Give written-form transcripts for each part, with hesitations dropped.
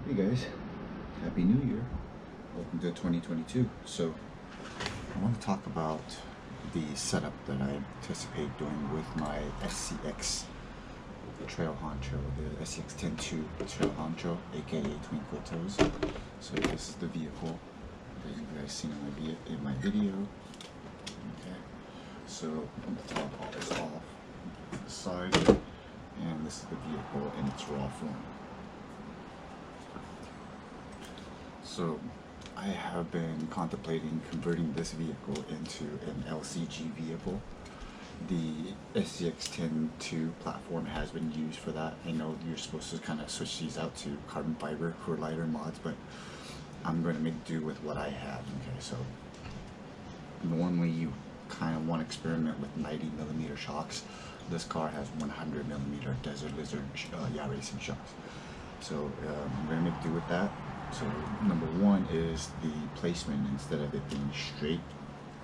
Hey guys, Happy New Year. Welcome to 2022. So I want to talk about the setup that I anticipate doing with my SCX Trail Honcho, the SCX10ii Trail Honcho, aka Twinkle Toes. So this is the vehicle that you guys seen in my video. Okay, so I'm going to top all this off to the side, and this is the vehicle in its raw form. So I have been contemplating converting this vehicle into an LCG vehicle. The SCX10ii platform has been used for that. I know you're supposed to kind of switch these out to carbon fiber for lighter mods, but I'm going to make do with what I have. Okay, so normally you kind of want to experiment with 90mm shocks. This car has 100mm Desert Lizard yaw racing shocks. So I'm going to make do with that. So number one is the placement. Instead of it being straight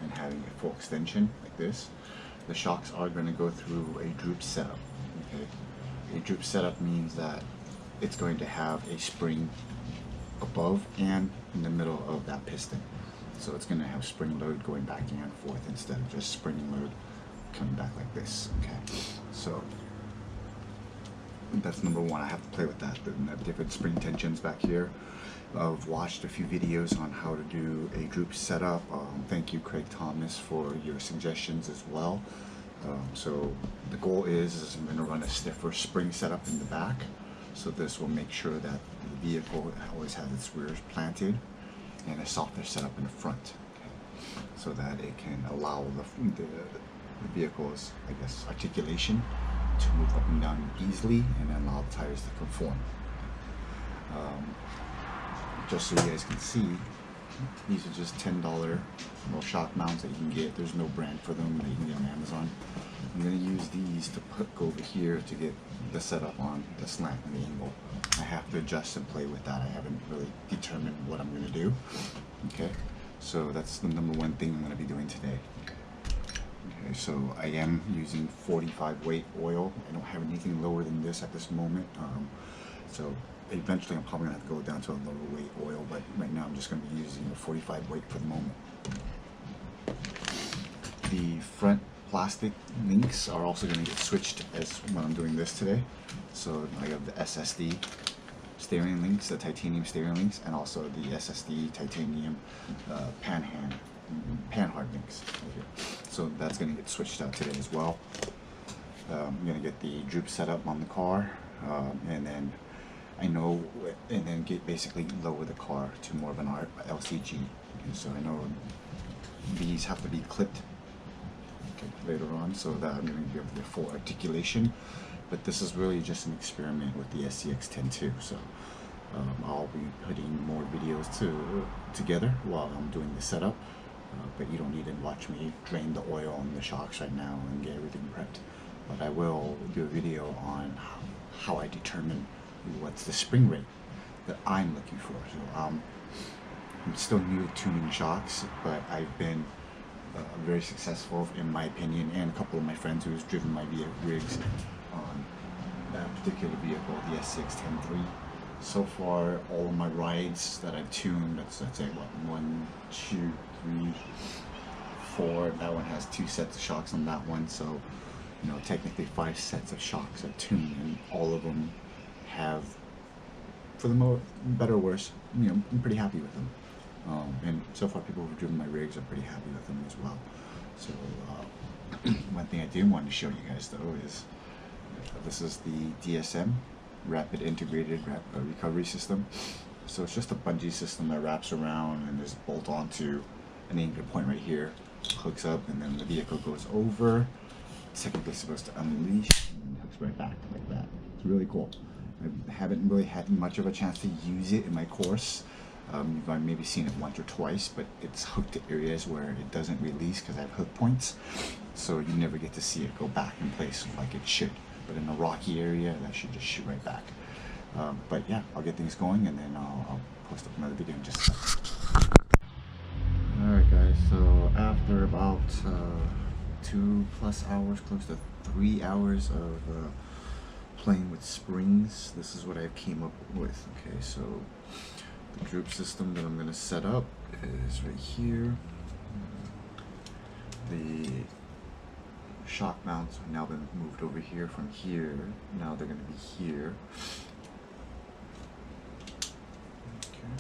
and having a full extension like this, the shocks are going to go through a droop setup. Okay, a droop setup means that it's going to have a spring above and in the middle of that piston. So it's going to have spring load going back and forth instead of just spring load coming back like this. Okay, so that's number one. I have to play with that. The different spring tensions back here. I've watched a few videos on how to do a droop setup. Thank you, Craig Thomas, for your suggestions as well. So the goal is I'm going to run a stiffer spring setup in the back. So this will make sure that the vehicle always has its rears planted, and a softer setup in the front, okay, so that it can allow the vehicle's, I guess, articulation to move up and down easily, and then allow the tires to conform. Just so you guys can see, these are just $10 little shock mounts that you can get. There's no brand for them that you can get on Amazon. I'm going to use these to go over here to get the setup on the slant and the angle. I have to adjust and play with that. I haven't really determined what I'm going to do. Okay, so that's the number one thing I'm going to be doing today. Okay, so I am using 45 weight oil. I don't have anything lower than this at this moment. So eventually I'm probably going to have to go down to a lower weight oil, but right now I'm just going to be using a 45 weight for the moment. The front plastic links are also going to get switched as when I'm doing this today. So I have the SSD steering links, the titanium steering links, and also the SSD titanium panhard links. So that's going to get switched out today as well. I'm going to get the droop set up on the car, and then basically lower the car to more of an LCG. Okay, so I know these have to be clipped later on, so that I'm going to give the full articulation. But this is really just an experiment with the SCX10ii. So I'll be putting more videos together while I'm doing the setup. But you don't need to watch me drain the oil on the shocks right now and get everything prepped. But I will do a video on how I determine what's the spring rate that I'm looking for. So I'm still new to tuning shocks, but I've been very successful, in my opinion, and a couple of my friends who's driven my rigs on that particular vehicle, the SCX10ii. So far, all of my rides that I've tuned, that's it, what, 1, 2, 3, 4. That one has 2 sets of shocks on that one, so you know, technically 5 sets of shocks I've tuned, and all of them have, for the most better or worse, you know, I'm pretty happy with them. And so far people who've driven my rigs are pretty happy with them as well. So one thing I do want to show you guys though is this is the DSM Rapid Integrated Recovery System. So it's just a bungee system that wraps around and is bolt onto an anchor point right here, hooks up, and then the vehicle goes over. It's technically supposed to unleash and hooks right back like that. It's really cool. I haven't really had much of a chance to use it in my course. You've maybe seen it once or twice, but it's hooked to areas where it doesn't release because I have hook points, so you never get to see it go back in place like it should. But in a rocky area, that should just shoot right back. But yeah, I'll get things going, and then I'll post up another video in just a second. Alright guys, so after about 2+ hours, close to 3 hours of playing with springs, this is what I came up with. Okay, so the droop system that I'm going to set up is right here. The shock mounts have now been moved over here from here. Now they're going to be here. Okay,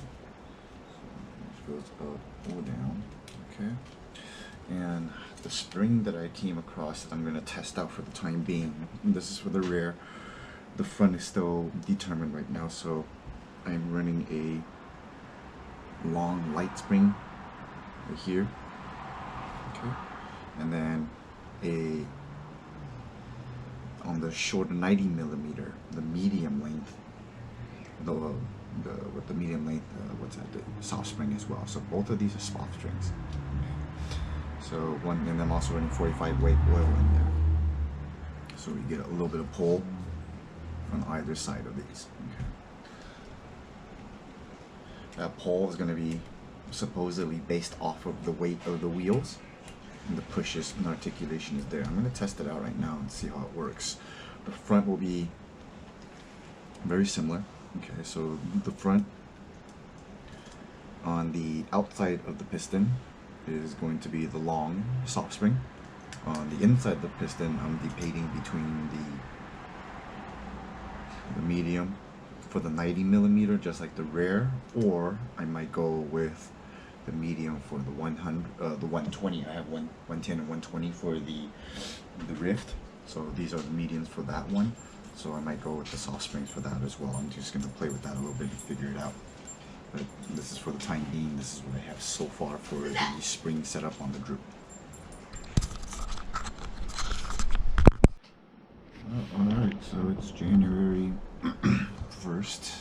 so this goes up or down. Okay, and the spring that I came across that I'm going to test out for the time being, this is for the rear. The front is still determined right now, so I'm running a long light spring right here. Okay, and then on the short 90 millimeter, the medium length, with the medium length, what's that? The soft spring as well. So both of these are soft springs. So one, and I'm also running 45 weight oil in there. So we get a little bit of pull on either side of these. Okay. That pull is going to be supposedly based off of the weight of the wheels, and the pushes and articulation is there. I'm going to test it out right now and see how it works. The front will be very similar. Okay, so the front on the outside of the piston is going to be the long soft spring. On the inside of the piston, I'm debating between the medium for the 90 millimeter, just like the rear, or I might go with the medium for the 120. I have 110 and 120 for the Rift. So these are the mediums for that one. So I might go with the soft springs for that as well. I'm just going to play with that a little bit and figure it out. But this is for the time being. This is what I have so far for the spring setup on the droop. Alright, so it's January 1st,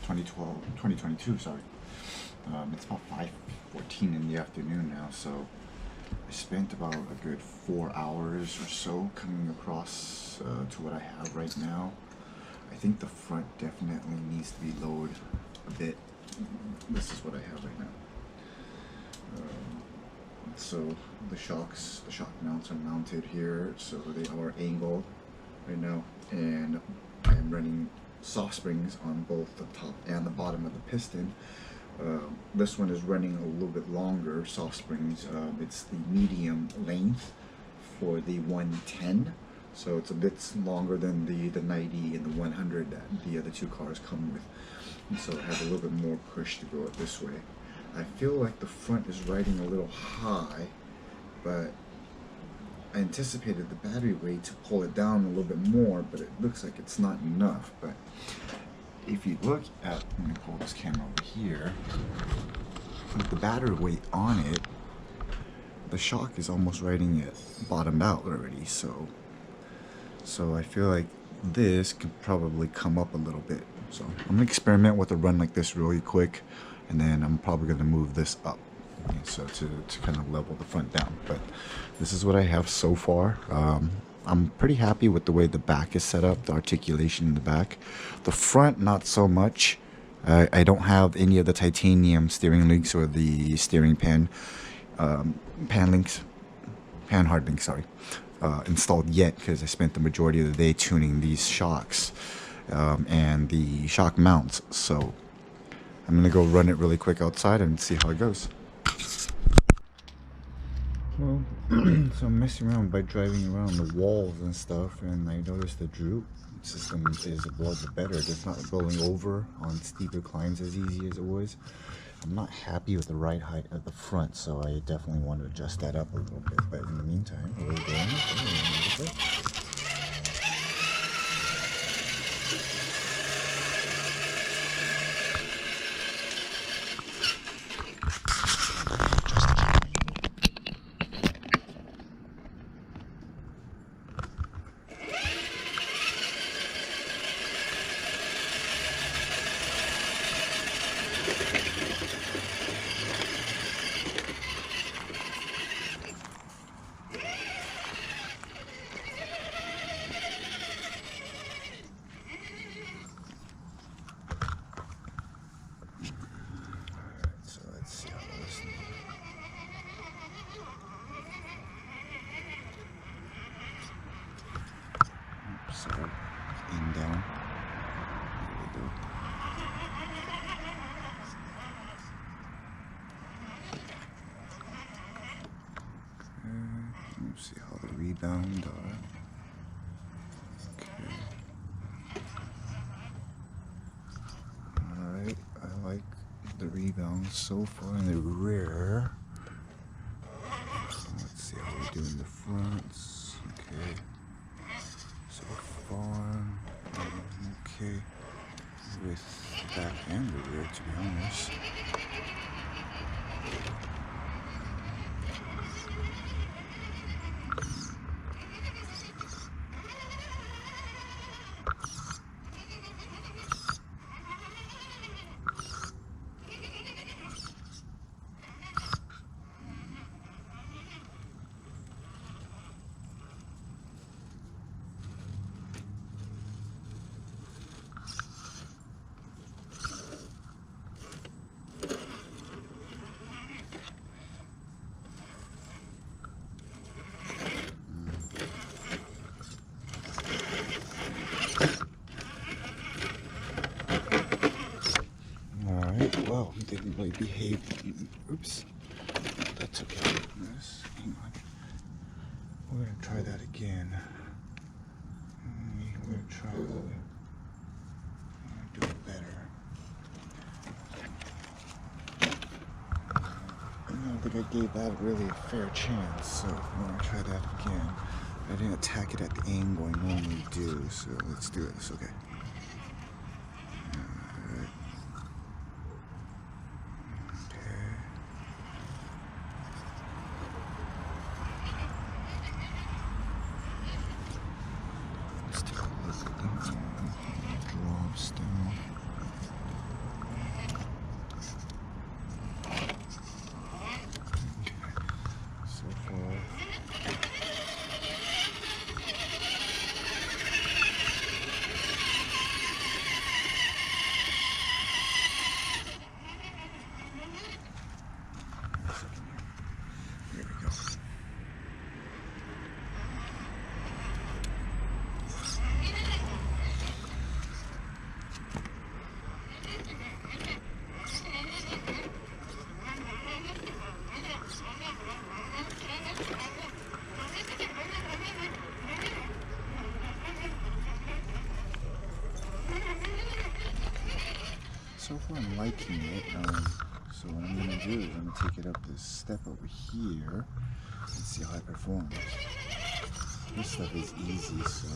2022, sorry. It's about 5:14 in the afternoon now, so I spent about a good 4 hours or so coming across to what I have right now. I think the front definitely needs to be lowered a bit. This is what I have right now. So the shock mounts are mounted here, so they are angled right now, and I am running soft springs on both the top and the bottom of the piston. This one is running a little bit longer soft springs. It's the medium length for the 110, so it's a bit longer than the 90 and the 100 that the other two cars come with, and so I have a little bit more push to go this way. I feel like the front is riding a little high, but I anticipated the battery weight to pull it down a little bit more, but it looks like it's not enough. But if you look at, let me pull this camera over here, with the battery weight on it, the shock is almost riding it bottomed out already, so I feel like this could probably come up a little bit. So I'm gonna experiment with a run like this really quick, and then I'm probably gonna move this up, so to kind of level the front down. But this is what I have so far. I'm pretty happy with the way the back is set up, the articulation in the back. The front, not so much. I don't have any of the titanium steering links or the steering pan hard links, installed yet, because I spent the majority of the day tuning these shocks and the shock mounts. So I'm gonna go run it really quick outside and see how it goes. Well, so I'm messing around by driving around the walls and stuff, and I noticed the droop system is a lot better. It's not rolling over on steeper climbs as easy as it was. I'm not happy with the ride height at the front, so I definitely want to adjust that up a little bit. But in the meantime, we're going. rebound are. Okay. Alright, I like the rebound so far in the rear. Let's see how we do in the fronts. Okay. So far, okay. With the back and the rear, to be honest. Well, he didn't really behave. Oops. That's okay. Hang on. We're going to try that again. We're going to try to do it better. I don't think I gave that really a fair chance, so we're going to try that again. I didn't attack it at the angle I normally do, so let's do this, okay? So far I'm liking it, so what I'm going to do is I'm going to take it up this step over here and see how it performs. This stuff is easy, so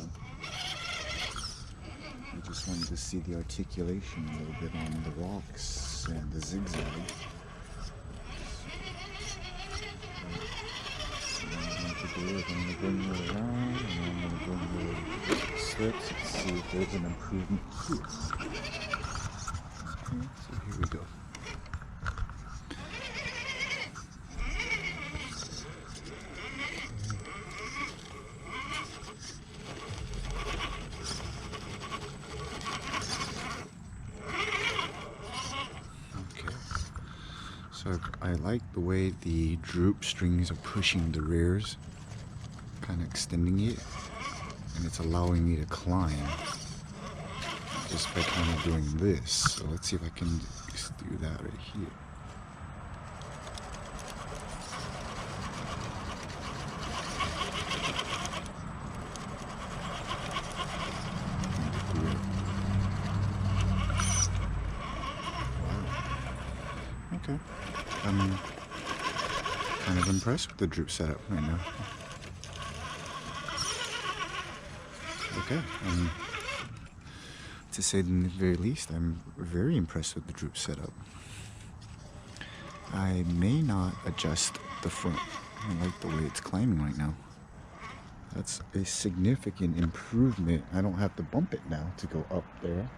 I just wanted to see the articulation a little bit on the rocks and the zigzag. So what I'm going to do is I'm going to bring it around and I'm going to bring the slips and see if there's an improvement here. Okay, so here we go. Okay, so I like the way the droop strings are pushing the rears, kind of extending it, and it's allowing me to climb just by kind of doing this. So let's see if I can just do that right here. Wow. Okay. I'm kind of impressed with the droop setup right now. Okay. To say the very least, I'm very impressed with the droop setup. I may not adjust the front. I like the way it's climbing right now. That's a significant improvement. I don't have to bump it now to go up there,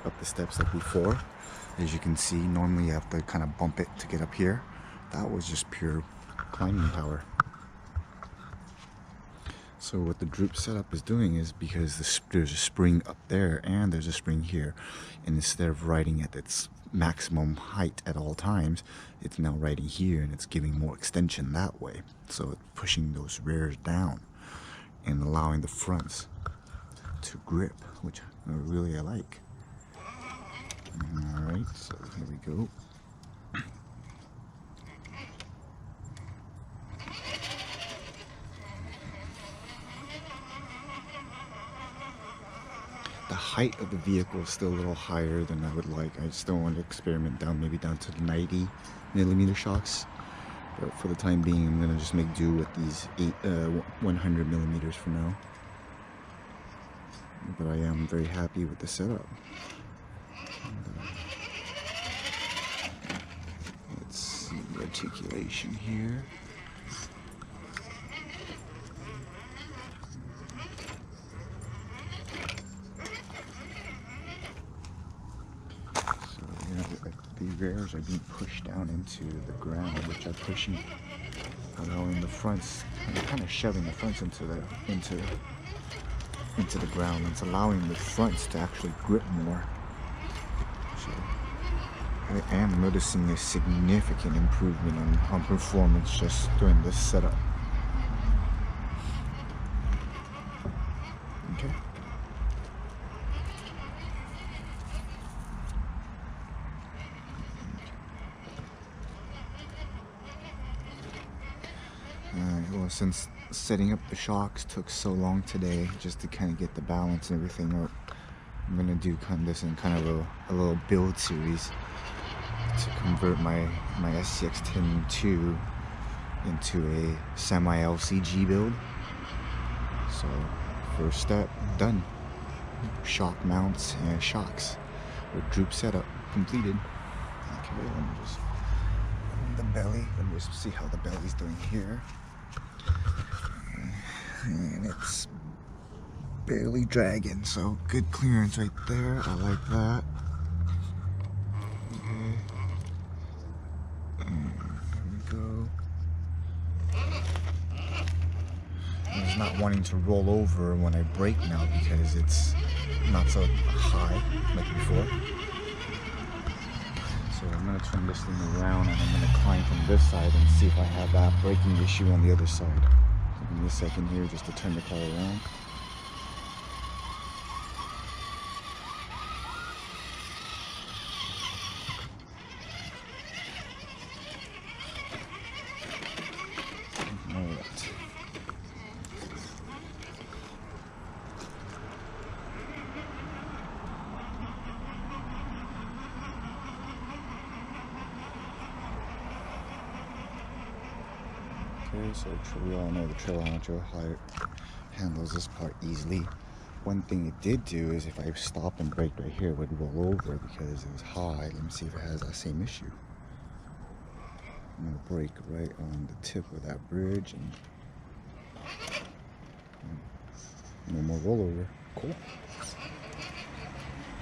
up the steps like before. As you can see, normally you have to kind of bump it to get up here. That was just pure climbing power. So what the droop setup is doing is, because there's a spring up there and there's a spring here, and instead of riding at its maximum height at all times, it's now riding here and it's giving more extension that way. So it's pushing those rears down and allowing the fronts to grip, which I really like. Alright, so here we go. height of the vehicle is still a little higher than I would like. I still want to experiment down, maybe down to the 90mm shocks. But for the time being, I'm gonna just make do with these 100mm for now. But I am very happy with the setup. Let's see the articulation here. The rears are being pushed down into the ground, which are pushing, allowing the fronts, kind of shoving the fronts into the ground. It's allowing the fronts to actually grip more. So I am noticing a significant improvement on performance just during this setup. Okay. Well, since setting up the shocks took so long today, just to kind of get the balance and everything up, I'm gonna do this in kind of a little build series to convert my SCX10ii into a semi LCG build. So first step done. Shock mounts and shocks with droop setup completed. Okay, let me just the belly. Let me just see how the belly's doing here. And it's barely dragging, so good clearance right there. I like that. Okay. There we go. It's not wanting to roll over when I brake now because it's not so high like before. So I'm going to turn this thing around and I'm going to climb from this side and see if I have that braking issue on the other side. So give me a second here just to turn the car around. Alright. Okay, so we all know the Honcho handles this part easily. One thing it did do is if I stop and brake right here, it would roll over because it was high. Let me see if it has that same issue. I'm gonna brake right on the tip of that bridge and no more rollover. Cool.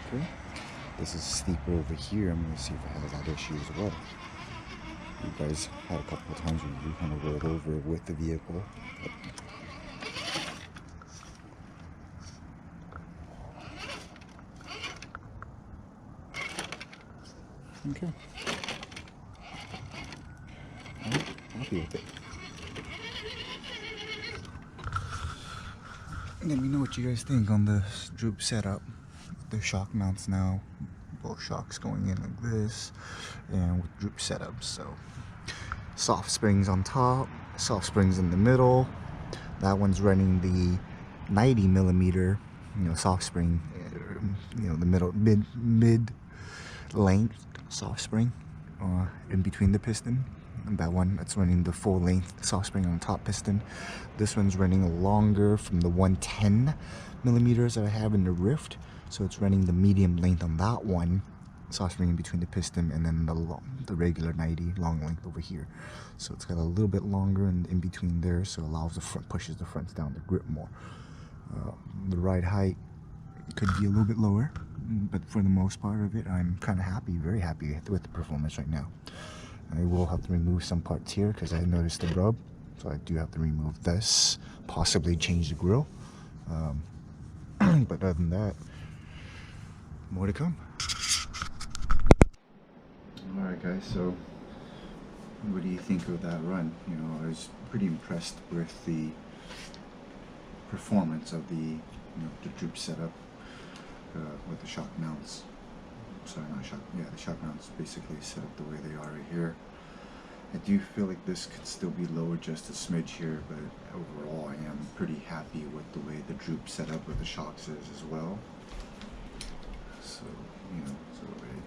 Okay. This is steeper over here. I'm gonna see if it has that issue as well. You guys had a couple of times when you kind of rolled over with the vehicle. Okay. I'm happy with it. Let me know what you guys think on the droop setup. The shock mounts now. Both shocks going in like this. And with droop setup. So soft springs on top. Soft springs in the middle. That one's running the 90mm, soft spring. The mid length soft spring in between the piston. And that one, that's running the full length soft spring on the top piston. This one's running longer from the 110mm that I have in the Rift. So it's running the medium length on that one, soft spring in between the piston, and then the regular 90 long length over here. So it's got a little bit longer in between there, so it allows the front, pushes the fronts down to grip more. The ride height could be a little bit lower, but for the most part of it, I'm kind of happy, very happy with the performance right now. I will have to remove some parts here because I noticed the rub, so I do have to remove this, possibly change the grille. But other than that, more to come. Alright guys, so what do you think of that run? I was pretty impressed with the performance of the droop setup with the shock mounts. Sorry, not shock. Yeah, the shock mounts basically set up the way they are right here. I do feel like this could still be lower just a smidge here, but overall I am pretty happy with the way the droop setup with the shocks is as well.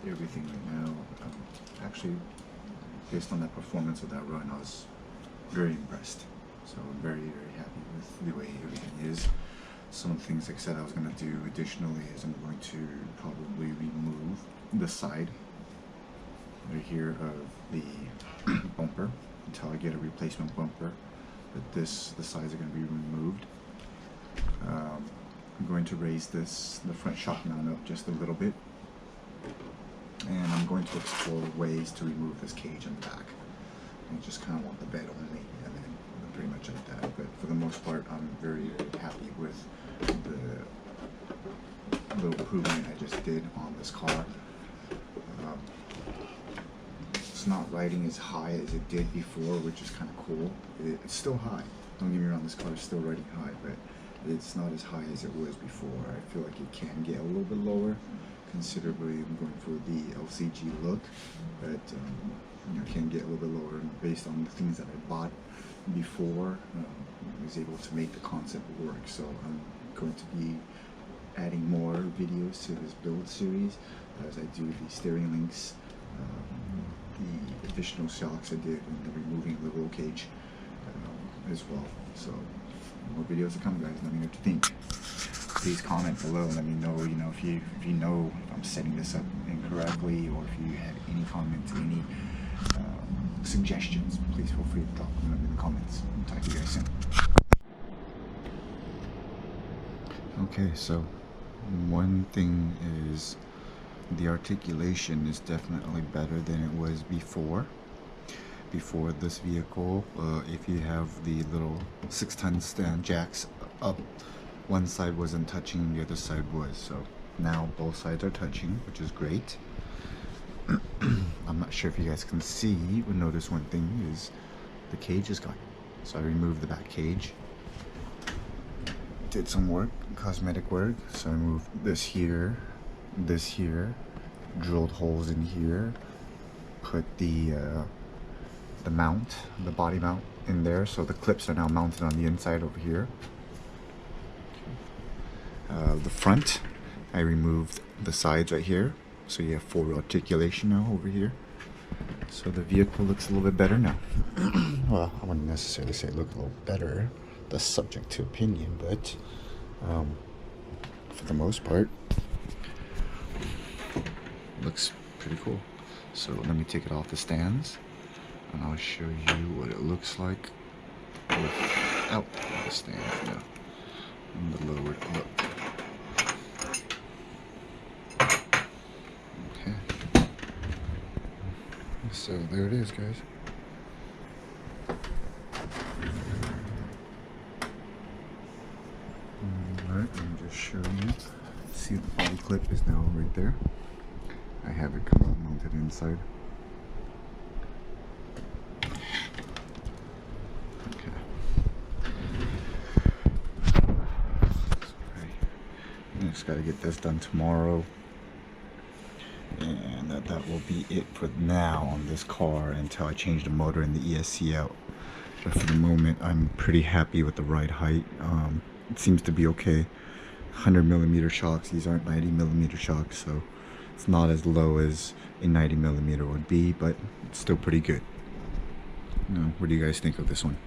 everything right now. Actually, based on that performance of that run, I was very impressed. So I'm very, very happy with the way everything is. Some of the things, like I said, I was going to do additionally is I'm going to probably remove the side right here of the bumper until I get a replacement bumper. But the sides are going to be removed. I'm going to raise the front shock mount up just a little bit, and I'm going to explore ways to remove this cage in the back. I just kind of want the bed only, and then pretty much like that. But for the most part, I'm very, very happy with the little improvement I just did on this car. It's not riding as high as it did before, which is kind of cool. It's still high. Don't get me wrong, this car is still riding high, but it's not as high as it was before. I feel like it can get a little bit lower. Considerably, I'm going for the LCG look, but you know, can get a little bit lower. And based on the things that I bought before, I was able to make the concept work. So I'm going to be adding more videos to this build series as I do the steering links, the additional shocks I did, and the removing the roll cage as well. So more videos to come, guys. Let me know what you think. Please comment below and let me know, if you know if I'm setting this up incorrectly, or if you have any comments, any suggestions. Please feel free to drop them in the comments. I'll talk to you guys soon. Okay, so one thing is the articulation is definitely better than it was before. Before this vehicle, if you have the little 6-ton stand jacks up, one side wasn't touching, the other side was. So now both sides are touching, which is great. I'm not sure if you guys can see or notice one thing is the cage is gone. So I removed the back cage, did some work, cosmetic work. So I moved this here, drilled holes in here, put the mount, the body mount in there, so the clips are now mounted on the inside over here. The front, I removed the sides right here, so you have full articulation now over here. So the vehicle looks a little bit better now. Well, I wouldn't necessarily say it looked a little better. That's subject to opinion, but for the most part, looks pretty cool. So let me take it off the stands, and I'll show you what it looks like without the stands now, and the lowered look. Okay, so there it is, guys. Alright, let me just show you. See, the body clip is now right there. I have it come out mounted inside. Just got to get this done tomorrow, and that will be it for now on this car until I change the motor and the ESC out. But for the moment, I'm pretty happy with the ride height. It seems to be okay. 100mm shocks. These aren't 90mm shocks, so it's not as low as a 90mm would be, but it's still pretty good. What do you guys think of this one?